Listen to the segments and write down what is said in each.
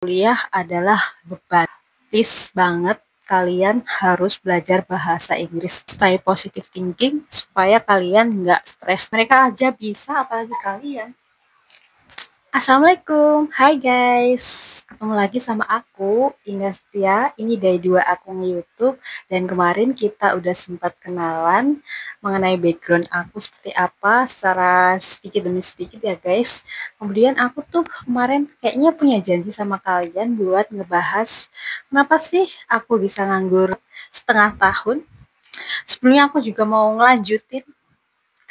Kuliah adalah beban. Please banget kalian harus belajar bahasa Inggris. Stay positive thinking supaya kalian nggak stres. Mereka aja bisa, apalagi kalian. Assalamualaikum, hai guys, ketemu lagi sama aku Indah Setia. Ini dari 2 akun YouTube, dan kemarin kita udah sempat kenalan mengenai background aku seperti apa secara sedikit demi sedikit ya guys. Kemudian aku tuh kemarin kayaknya punya janji sama kalian buat ngebahas kenapa sih aku bisa nganggur setengah tahun. Sebelumnya aku juga mau ngelanjutin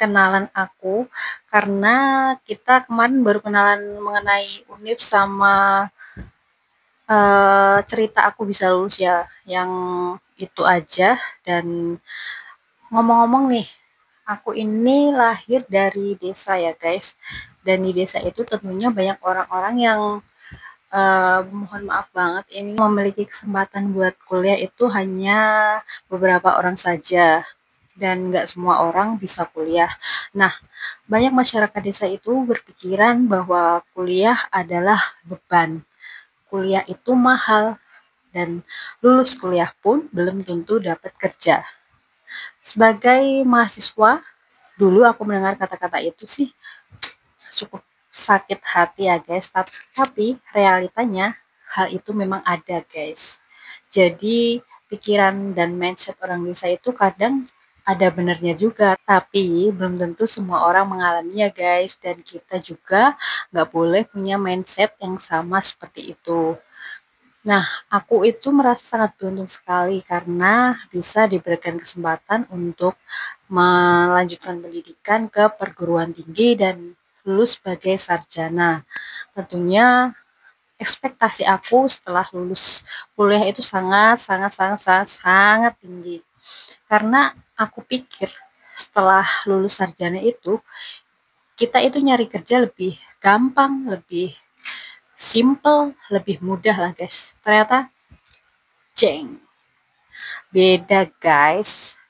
kenalan aku, karena kita kemarin baru kenalan mengenai univ sama cerita aku bisa lulus ya, yang itu aja. Dan ngomong-ngomong nih, aku ini lahir dari desa ya guys, dan di desa itu tentunya banyak orang-orang yang mohon maaf banget ini memiliki kesempatan buat kuliah itu hanya beberapa orang saja, dan nggak semua orang bisa kuliah. Nah, banyak masyarakat desa itu berpikiran bahwa kuliah adalah beban. Kuliah itu mahal, dan lulus kuliah pun belum tentu dapat kerja. Sebagai mahasiswa, dulu aku mendengar kata-kata itu sih cukup sakit hati ya guys, tapi realitanya hal itu memang ada guys. Jadi pikiran dan mindset orang desa itu kadang ada benernya juga, tapi belum tentu semua orang mengalaminya guys, dan kita juga nggak boleh punya mindset yang sama seperti itu. Nah, aku itu merasa sangat beruntung sekali karena bisa diberikan kesempatan untuk melanjutkan pendidikan ke perguruan tinggi dan lulus sebagai sarjana. Tentunya ekspektasi aku setelah lulus kuliah itu sangat sangat sangat sangat sangat tinggi, karena aku pikir setelah lulus sarjana itu kita itu nyari kerja lebih gampang, lebih simple, lebih mudah lah guys. Ternyata jeng, beda guys.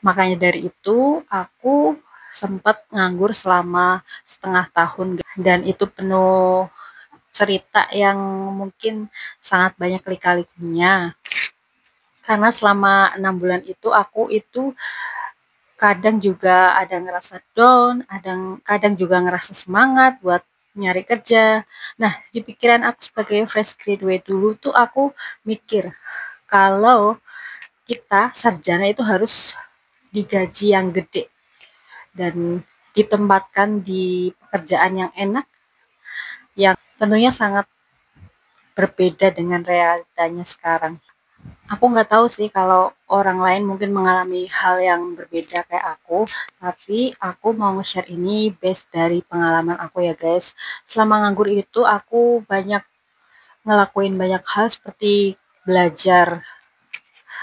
Makanya dari itu aku sempat nganggur selama setengah tahun, dan itu penuh cerita yang mungkin sangat banyak lika-likunya. Karena selama 6 bulan itu aku itu kadang juga ada ngerasa down, kadang juga ngerasa semangat buat nyari kerja. Nah, di pikiran aku sebagai fresh graduate dulu tuh aku mikir kalau kita sarjana itu harus digaji yang gede dan ditempatkan di pekerjaan yang enak, yang tentunya sangat berbeda dengan realitanya sekarang. Aku nggak tahu sih kalau orang lain mungkin mengalami hal yang berbeda kayak aku, tapi aku mau nge-share ini based dari pengalaman aku ya guys. Selama nganggur itu aku banyak ngelakuin banyak hal seperti belajar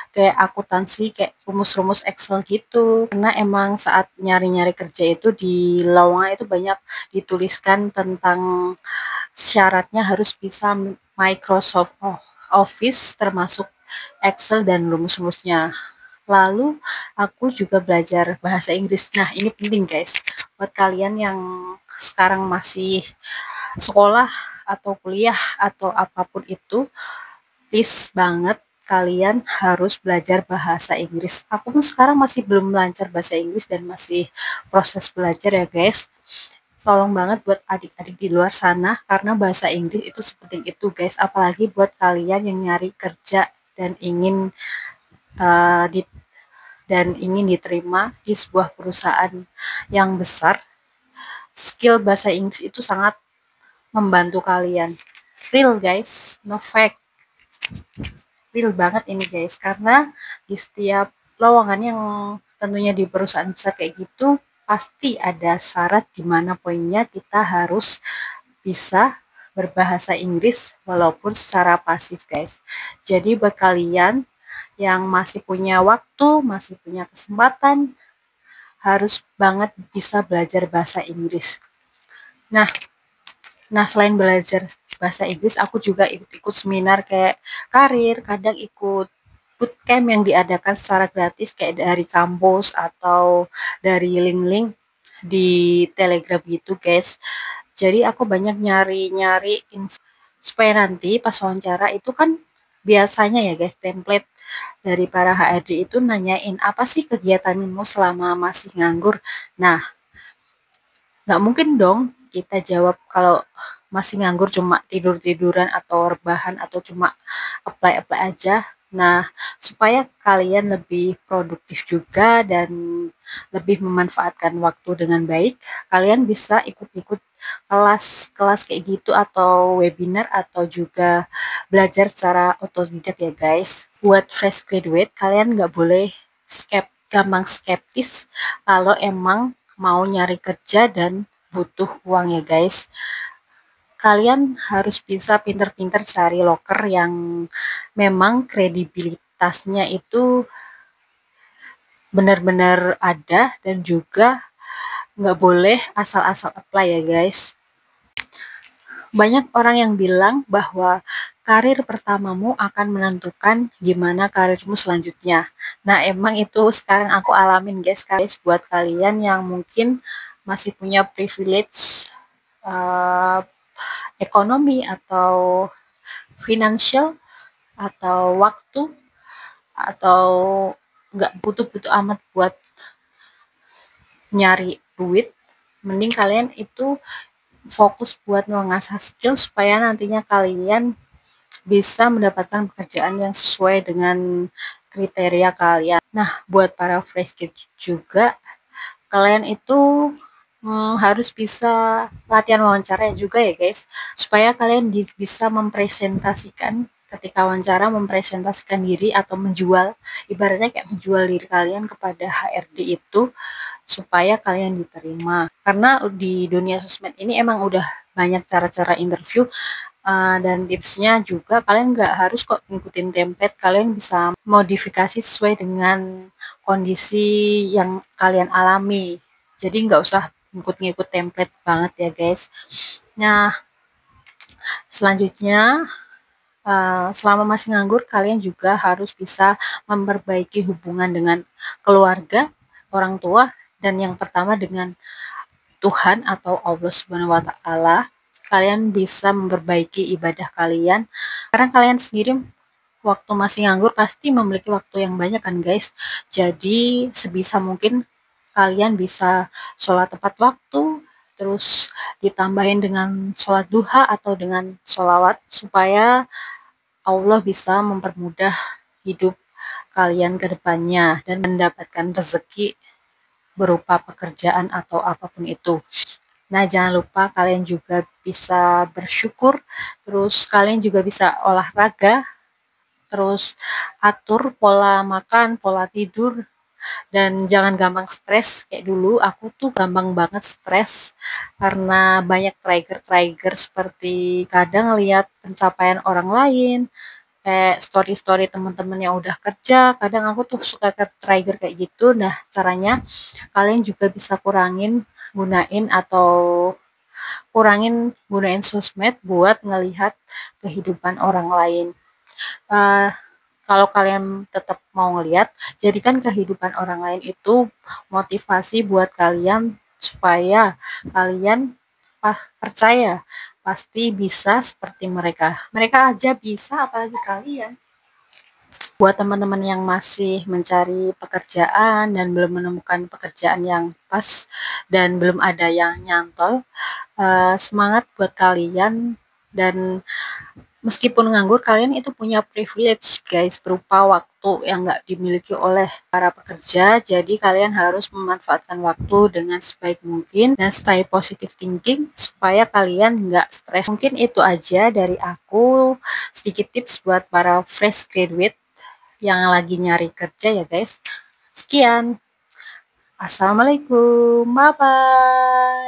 kayak akuntansi, kayak rumus-rumus Excel gitu. Karena emang saat nyari-nyari kerja itu di lowongan itu banyak dituliskan tentang syaratnya harus bisa Microsoft Office termasuk Excel dan rumus-rumusnya. Lalu aku juga belajar bahasa Inggris. Nah, ini penting guys buat kalian yang sekarang masih sekolah atau kuliah atau apapun itu, please banget kalian harus belajar bahasa Inggris. Aku pun sekarang masih belum lancar bahasa Inggris dan masih proses belajar ya guys. Tolong banget buat adik-adik di luar sana, karena bahasa Inggris itu sepenting itu guys, apalagi buat kalian yang nyari kerja dan ingin uh, di, ingin diterima di sebuah perusahaan yang besar. Skill bahasa Inggris itu sangat membantu kalian. Real guys, no fake. Real banget ini guys, karena di setiap lowongan yang tentunya di perusahaan besar kayak gitu pasti ada syarat di mana poinnya kita harus bisa berbahasa Inggris walaupun secara pasif guys. Jadi buat kalian yang masih punya waktu, masih punya kesempatan, harus banget bisa belajar bahasa Inggris. Nah, selain belajar bahasa Inggris, aku juga ikut-ikut seminar kayak karir, kadang ikut bootcamp yang diadakan secara gratis kayak dari kampus atau dari link-link di Telegram gitu guys. Jadi aku banyak nyari-nyari info. supaya nanti pas wawancara itu kan biasanya ya guys, template dari para HRD itu nanyain apa sih kegiatanmu selama masih nganggur. Nah, nggak mungkin dong kita jawab kalau masih nganggur cuma tidur-tiduran atau rebahan atau cuma apply-apply aja. Nah, supaya kalian lebih produktif juga dan lebih memanfaatkan waktu dengan baik, kalian bisa ikut-ikut kelas-kelas kayak gitu atau webinar atau juga belajar secara otodidak ya guys. Buat fresh graduate, kalian nggak boleh gampang skeptis kalau emang mau nyari kerja dan butuh uang ya guys. Kalian harus bisa pinter-pinter cari loker yang memang kredibilitasnya itu benar-benar ada dan juga nggak boleh asal-asal apply ya guys. Banyak orang yang bilang bahwa karir pertamamu akan menentukan gimana karirmu selanjutnya. Nah, emang itu sekarang aku alamin guys, buat kalian yang mungkin masih punya privilege uh, ekonomi atau financial atau waktu atau nggak butuh-butuh amat buat nyari duit, mending kalian itu fokus buat mengasah skill supaya nantinya kalian bisa mendapatkan pekerjaan yang sesuai dengan kriteria kalian. Nah, buat para fresh grad juga, kalian itu harus bisa latihan wawancara juga ya guys, supaya kalian bisa mempresentasikan ketika wawancara, mempresentasikan diri atau menjual, ibaratnya kayak menjual diri kalian kepada HRD itu supaya kalian diterima. Karena di dunia sosmed ini emang udah banyak cara-cara interview, dan tipsnya juga kalian nggak harus kok ngikutin template, kalian bisa modifikasi sesuai dengan kondisi yang kalian alami. Jadi nggak usah ngikut-ngikut template banget ya guys. Nah, selanjutnya selama masih nganggur kalian juga harus bisa memperbaiki hubungan dengan keluarga, orang tua, dan yang pertama dengan Tuhan atau Allah Subhanahu wa taala. Kalian bisa memperbaiki ibadah kalian karena kalian sendiri waktu masih nganggur pasti memiliki waktu yang banyak kan guys. Jadi sebisa mungkin kalian bisa sholat tepat waktu, terus ditambahin dengan sholat duha atau dengan sholawat supaya Allah bisa mempermudah hidup kalian ke depannya dan mendapatkan rezeki berupa pekerjaan atau apapun itu. Nah, jangan lupa kalian juga bisa bersyukur, terus kalian juga bisa olahraga, terus atur pola makan, pola tidur, dan jangan gampang stres kayak dulu. Aku tuh gampang banget stres karena banyak trigger-trigger seperti kadang lihat pencapaian orang lain, kayak story-story teman-teman yang udah kerja, kadang aku tuh suka ke trigger kayak gitu. Nah, caranya kalian juga bisa kurangin gunain sosmed buat ngelihat kehidupan orang lain. Uh, Kalau kalian tetap mau ngelihat, jadikan kehidupan orang lain itu motivasi buat kalian supaya kalian percaya pasti bisa seperti mereka. Mereka aja bisa, apalagi kalian. Buat teman-teman yang masih mencari pekerjaan dan belum menemukan pekerjaan yang pas dan belum ada yang nyantol, semangat buat kalian. Dan meskipun nganggur, kalian itu punya privilege guys, berupa waktu yang nggak dimiliki oleh para pekerja. Jadi kalian harus memanfaatkan waktu dengan sebaik mungkin dan stay positive thinking supaya kalian nggak stres. Mungkin itu aja dari aku, sedikit tips buat para fresh graduate yang lagi nyari kerja ya guys. Sekian. Assalamualaikum. Bye-bye.